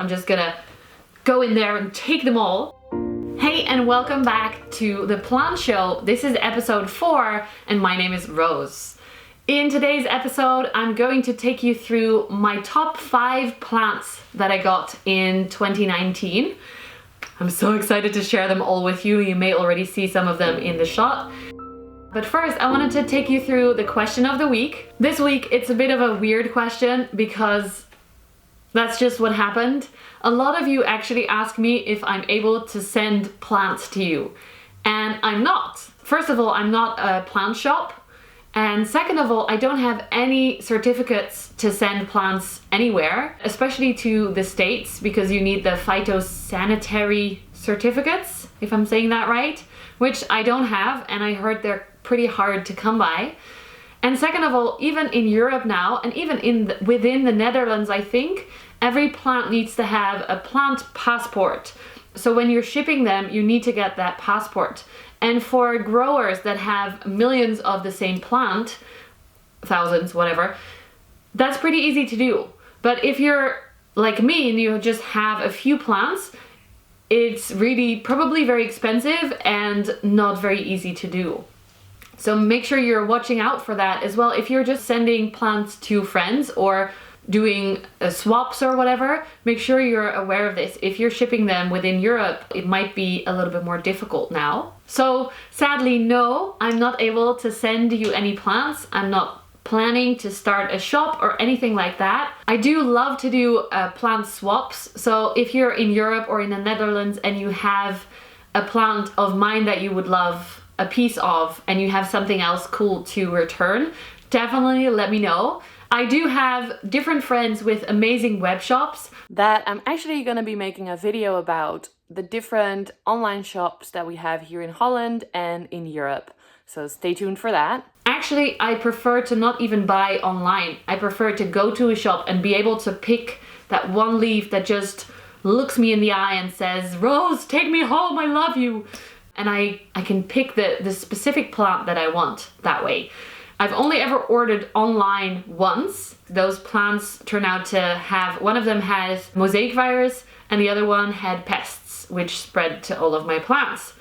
I'm just gonna go in there and take them all. Hey, and welcome back to the Plant Show. This is episode 4 and my name is Roos. In today's episode, I'm going to take you through my top 5 plants that I got in 2019. I'm so excited to share them all with you. You may already see some of them in the shot. But first, I wanted to take you through the question of the week. This week, it's a bit of a weird question because that's just what happened. A lot of you actually ask me if I'm able to send plants to you, and I'm not. First of all, I'm not a plant shop, and second of all, I don't have any certificates to send plants anywhere, especially to the States, because you need the phytosanitary certificates, if I'm saying that right, which I don't have, and I heard they're pretty hard to come by. And second of all, even in Europe now, and even within the Netherlands, I think, every plant needs to have a plant passport. So when you're shipping them, you need to get that passport. And for growers that have millions of the same plant, thousands, whatever, that's pretty easy to do. But if you're like me and you just have a few plants, it's really probably very expensive and not very easy to do. So make sure you're watching out for that as well. If you're just sending plants to friends or doing swaps or whatever, make sure you're aware of this. If you're shipping them within Europe, it might be a little bit more difficult now. So sadly, no, I'm not able to send you any plants. I'm not planning to start a shop or anything like that. I do love to do plant swaps. So if you're in Europe or in the Netherlands and you have a plant of mine that you would love a piece of and you have something else cool to return, definitely let me know. I do have different friends with amazing web shops that I'm actually going to be making a video about, the different online shops that we have here in Holland and in Europe. So stay tuned for that. Actually, I prefer to not even buy online. I prefer to go to a shop and be able to pick that one leaf that just looks me in the eye and says, "Rose, take me home, I love you." And I can pick the specific plant that I want that way. I've only ever ordered online once. Those plants turn out to have, one of them has mosaic virus and the other one had pests, which spread to all of my plants.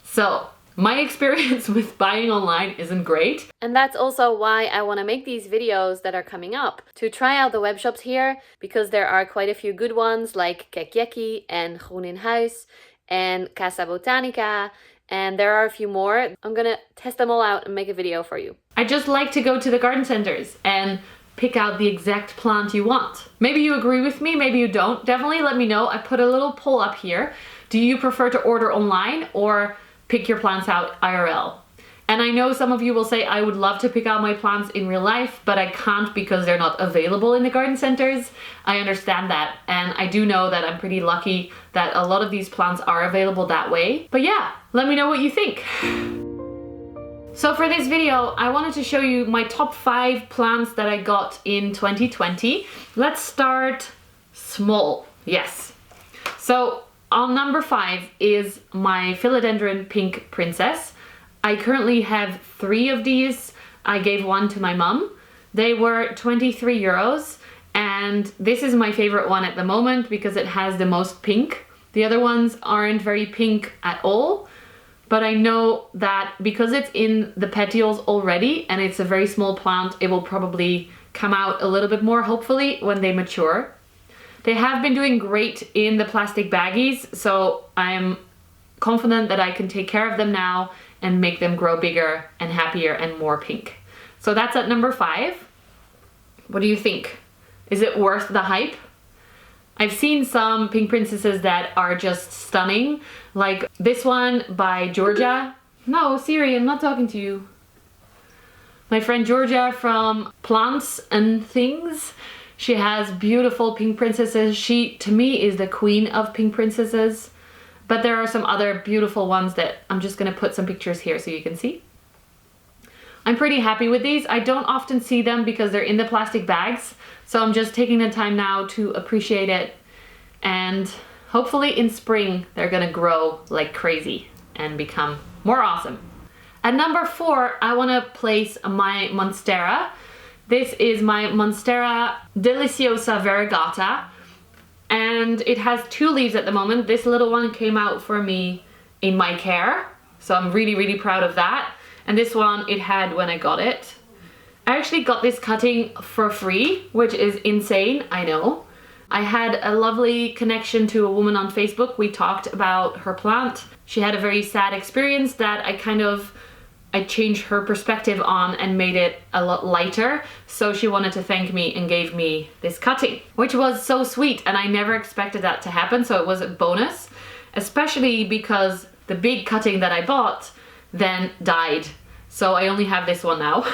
So my experience with buying online isn't great. And that's also why I want to make these videos that are coming up, to try out the web shops here, because there are quite a few good ones like Kekjeki and Groen in Huis and Casa Botanica, and there are a few more. I'm gonna test them all out and make a video for you. I just like to go to the garden centers and pick out the exact plant you want. Maybe you agree with me, maybe you don't. Definitely let me know. I put a little poll up here. Do you prefer to order online or pick your plants out IRL? And I know some of you will say, I would love to pick out my plants in real life, but I can't because they're not available in the garden centers. I understand that. And I do know that I'm pretty lucky that a lot of these plants are available that way. But yeah, let me know what you think. So for this video, I wanted to show you my top 5 plants that I got in 2020. Let's start small. Yes. So on number 5 is my Philodendron Pink Princess. I currently have 3 of these. I gave one to my mum. They were 23 euros, and this is my favorite one at the moment because it has the most pink. The other ones aren't very pink at all, but I know that because it's in the petioles already and it's a very small plant, it will probably come out a little bit more, hopefully, when they mature. They have been doing great in the plastic baggies, so I'm confident that I can take care of them now and make them grow bigger and happier and more pink. So that's at number 5. What do you think? Is it worth the hype? I've seen some pink princesses that are just stunning, like this one by Georgia. No, Siri, I'm not talking to you. My friend Georgia from Plants and Things. She has beautiful pink princesses. She, to me, is the queen of pink princesses. But there are some other beautiful ones that I'm just gonna put some pictures here so you can see. I'm pretty happy with these. I don't often see them because they're in the plastic bags. So I'm just taking the time now to appreciate it. And hopefully in spring, they're gonna grow like crazy and become more awesome. At number 4, I wanna place my Monstera. This is my Monstera deliciosa variegata. and it has 2 leaves at the moment. This little one came out for me in my care, so I'm really, really proud of that. And this one it had when I got it. I actually got this cutting for free, which is insane, I know. I had a lovely connection to a woman on Facebook. We talked about her plant. She had a very sad experience that I changed her perspective on and made it a lot lighter. So she wanted to thank me and gave me this cutting, which was so sweet, and I never expected that to happen, so it was a bonus, especially because the big cutting that I bought then died. So I only have this one now.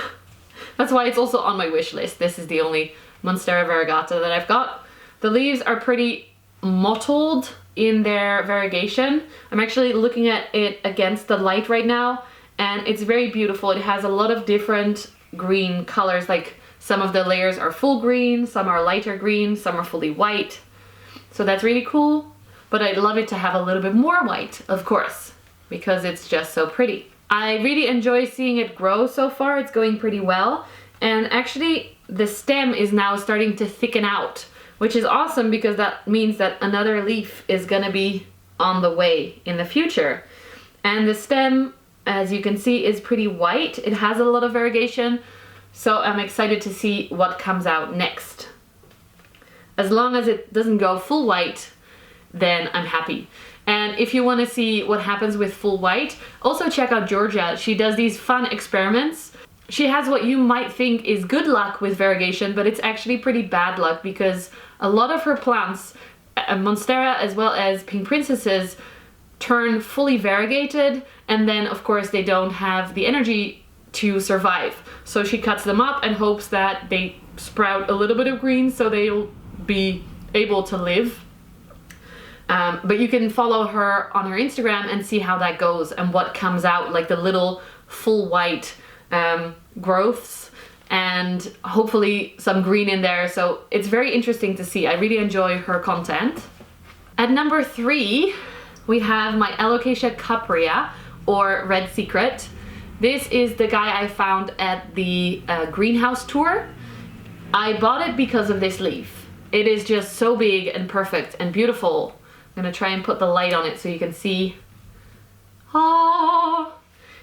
That's why it's also on my wish list. This is the only Monstera variegata that I've got. The leaves are pretty mottled in their variegation. I'm actually looking at it against the light right now, and it's very beautiful. It has a lot of different green colors, like some of the layers are full green, some are lighter green, some are fully white. So that's really cool, but I'd love it to have a little bit more white, of course, because it's just so pretty. I really enjoy seeing it grow so far. It's going pretty well, and actually the stem is now starting to thicken out, which is awesome because that means that another leaf is gonna be on the way in the future. And the stem, as you can see, is pretty white. It has a lot of variegation, so I'm excited to see what comes out next. As long as it doesn't go full white, then I'm happy. And if you want to see what happens with full white, also check out Georgia. She does these fun experiments. She has what you might think is good luck with variegation, but it's actually pretty bad luck because a lot of her plants, Monstera as well as pink princesses, turn fully variegated, and then of course they don't have the energy to survive. So she cuts them up and hopes that they sprout a little bit of green so they'll be able to live. But you can follow her on her Instagram and see how that goes and what comes out, like the little full white growths, and hopefully some green in there. So it's very interesting to see. I really enjoy her content. At number 3, we have my Alocasia caprea, or Red Secret. This is the guy I found at the greenhouse tour. I bought it because of this leaf. It is just so big and perfect and beautiful. I'm gonna try and put the light on it so you can see. Ah!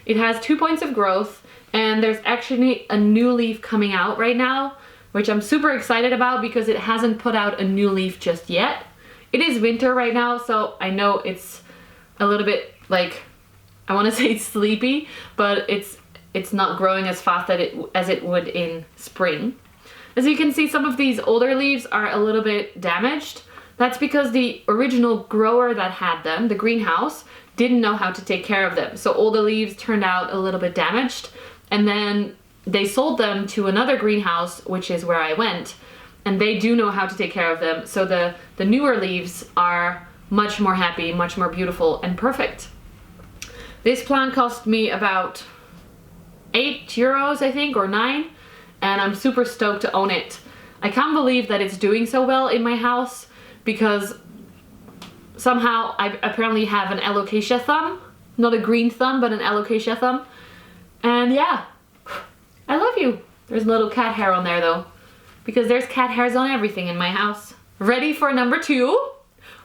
It has 2 points of growth, and there's actually a new leaf coming out right now, which I'm super excited about because it hasn't put out a new leaf just yet. It is winter right now, so I know it's a little bit like, I want to say sleepy, but it's not growing as fast as it would in spring. As you can see, some of these older leaves are a little bit damaged. That's because the original grower that had them, the greenhouse, didn't know how to take care of them. So all the leaves turned out a little bit damaged, and then they sold them to another greenhouse, which is where I went, and they do know how to take care of them. So the newer leaves are much more happy, much more beautiful and perfect. This plant cost me about €8, I think, or 9, and I'm super stoked to own it. I can't believe that it's doing so well in my house, because somehow I apparently have an alocasia thumb. Not a green thumb, but an alocasia thumb. And yeah, I love you. There's a little cat hair on there though, because there's cat hairs on everything in my house. Ready for number 2?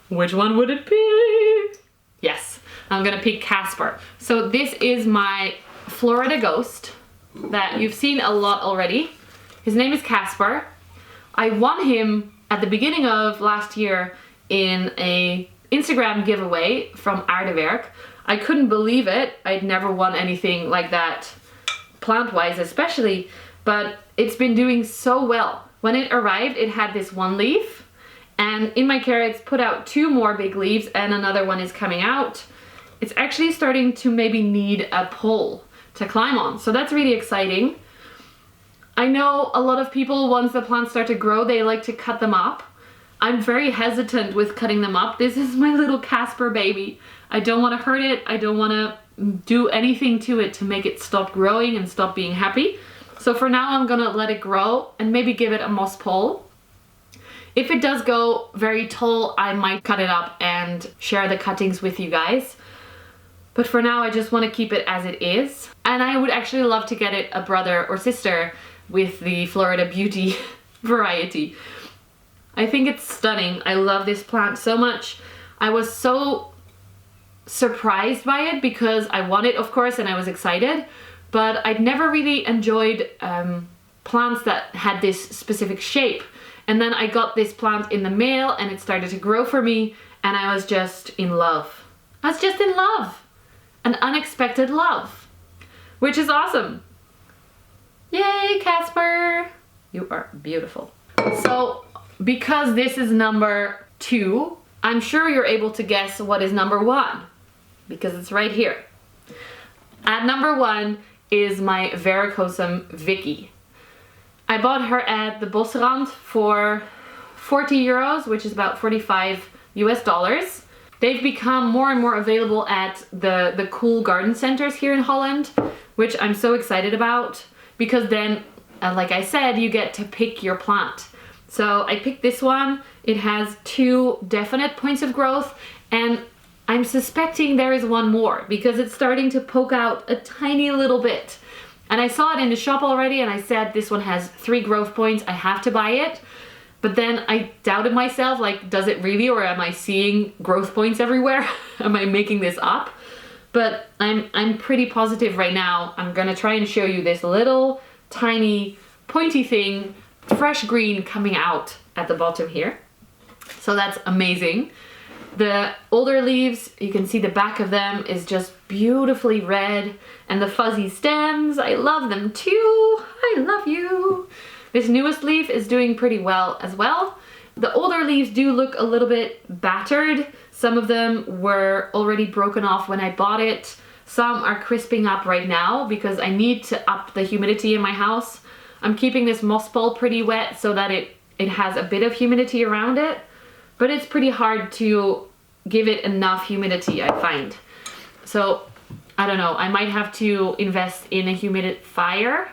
Which one would it be? Yes, I'm gonna pick Casper. So this is my Florida ghost that you've seen a lot already. His name is Casper. I won him at the beginning of last year in a Instagram giveaway from Aardewerk. I couldn't believe it. I'd never won anything like that, plant-wise especially, but it's been doing so well. When it arrived, it had this 1 leaf, and in my care it's put out 2 more big leaves and another one is coming out. It's actually starting to maybe need a pole to climb on, so that's really exciting. I know a lot of people, once the plants start to grow, they like to cut them up. I'm very hesitant with cutting them up. This is my little Casper baby. I don't want to hurt it. I don't want to do anything to it to make it stop growing and stop being happy. So for now, I'm gonna let it grow and maybe give it a moss pole. If it does go very tall, I might cut it up and share the cuttings with you guys. But for now, I just want to keep it as it is. And I would actually love to get it a brother or sister with the Florida Beauty variety. I think it's stunning. I love this plant so much. I was so surprised by it because I want it, of course, and I was excited, but I'd never really enjoyed plants that had this specific shape. And then I got this plant in the mail and it started to grow for me and I was just in love. I was just in love. An unexpected love, which is awesome. Yay, Casper! You are beautiful. So, because this is number 2, I'm sure you're able to guess what is number 1, because it's right here. At number 1 is my varicosum Vicky. I bought her at the Bosrand for 40 euros, which is about 45 US dollars. They've become more and more available at the cool garden centers here in Holland, which I'm so excited about, because then, like I said, you get to pick your plant. So I picked this one. It has 2 definite points of growth, and I'm suspecting there is one more because it's starting to poke out a tiny little bit. And I saw it in the shop already and I said this one has 3 growth points, I have to buy it. But then I doubted myself, like, does it really, or am I seeing growth points everywhere? Am I making this up? But I'm pretty positive right now. I'm gonna try and show you this little tiny pointy thing, fresh green, coming out at the bottom here. So that's amazing. The older leaves, you can see the back of them is just beautifully red, and the fuzzy stems, I love them too. I love you. This newest leaf is doing pretty well as well. The older leaves do look a little bit battered. Some of them were already broken off when I bought it. Some are crisping up right now because I need to up the humidity in my house. I'm keeping this moss ball pretty wet so that it has a bit of humidity around it, but it's pretty hard to give it enough humidity, I find. So, I don't know, I might have to invest in a humidifier,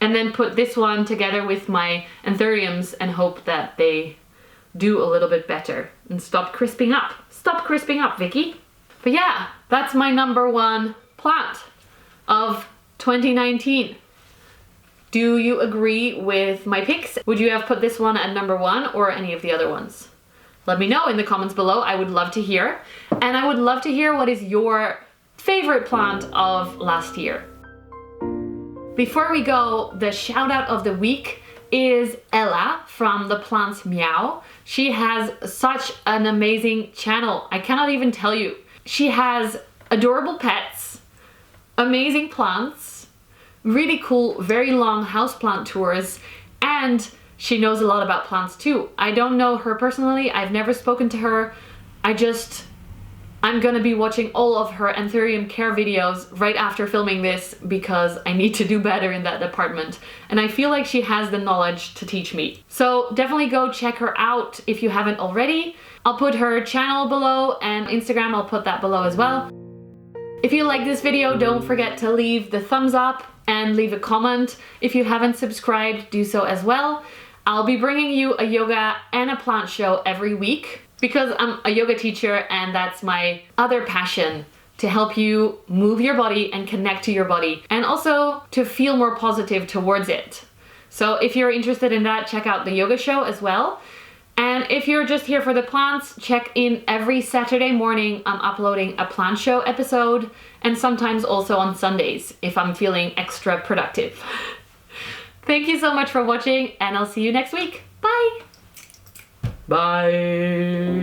and then put this one together with my anthuriums and hope that they do a little bit better and stop crisping up. Stop crisping up, Vicky. But yeah, that's my number 1 plant of 2019. Do you agree with my picks? Would you have put this one at number 1 or any of the other ones? Let me know in the comments below. I would love to hear. And I would love to hear what is your favorite plant of last year. Before we go, the shout out of the week is Ella from the Plants Meow. She has such an amazing channel. I cannot even tell you. She has adorable pets, amazing plants, really cool, very long houseplant tours, and she knows a lot about plants too. I don't know her personally. I've never spoken to her. I'm gonna be watching all of her anthurium care videos right after filming this because I need to do better in that department. And I feel like she has the knowledge to teach me. So definitely go check her out if you haven't already. I'll put her channel below and Instagram, I'll put that below as well. If you like this video, don't forget to leave the thumbs up and leave a comment. If you haven't subscribed, do so as well. I'll be bringing you a yoga and a plant show every week because I'm a yoga teacher and that's my other passion, to help you move your body and connect to your body and also to feel more positive towards it. So if you're interested in that, check out the yoga show as well. And if you're just here for the plants, check in every Saturday morning. I'm uploading a plant show episode and sometimes also on Sundays if I'm feeling extra productive. Thank you so much for watching and I'll see you next week. Bye! Bye!